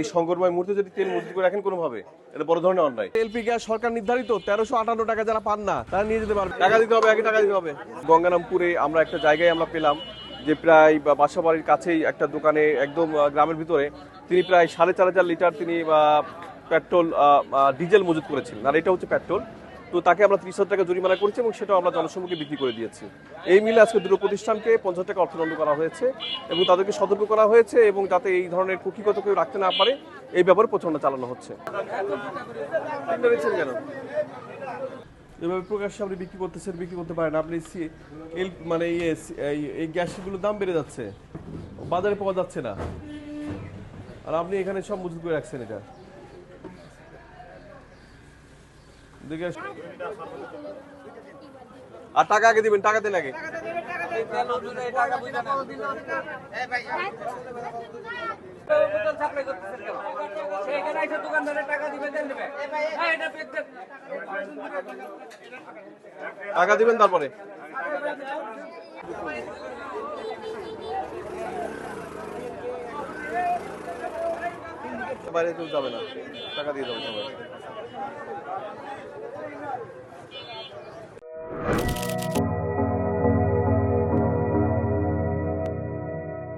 এই সংকটময় মুহূর্তে যদি তেল মজুত করে রাখেন কোনোভাবে, এটা বড় ধরনের অন্যায়। এলপি গ্যাস সরকার নির্ধারিত 1358 টাকা যারা পান না তারা নিয়ে যেতে পারবে, টাকা দিতে হবে, আগে টাকা দিতে হবে। গঙ্গারামপুরে আমরা একটা জায়গায় আমরা পেলাম যে প্রায় বাসাবাড়ির কাছেই একটা দোকানে একদম গ্রামের ভিতরে তিনি প্রায় 4500 লিটার তিনি পেট্রোল ডিজেল মজুত করেছিলেন, আর এটা হচ্ছে পেট্রোল। তো তাকে আমরা 30,000 টাকা জরিমানা করেছি এবং সেটাও আমরা জনসম্মুখে বিক্রি করে দিয়েছি। এই মিলে আজকে দুটো প্রতিষ্ঠানকে 50 টাকা অর্থদণ্ড করা হয়েছে এবং তাদেরকে সতর্ক করা হয়েছে এবং যাতে এই ধরনের কুক্ষিগত কেউ রাখতে না পারে এই ব্যাপারে প্রচারণা চালানো হচ্ছে। কেন এভাবে প্রকাশ্যে আপনি বিক্রি করতেছেন, বিক্রি করতে পারেন আপনি? মানে এই গ্যাসগুলোর দাম বেড়ে যাচ্ছে, বাজারে পাওয়া যাচ্ছে না, আর আপনি এখানে সব মজুত করে রাখছেন। এটা আর টাকা আগে দিবেন, টাকা দেন আগে। টাকা দিবেন তারপরে। বাইরে কেউ যাবে না, টাকা দিয়ে যাবে সবাই।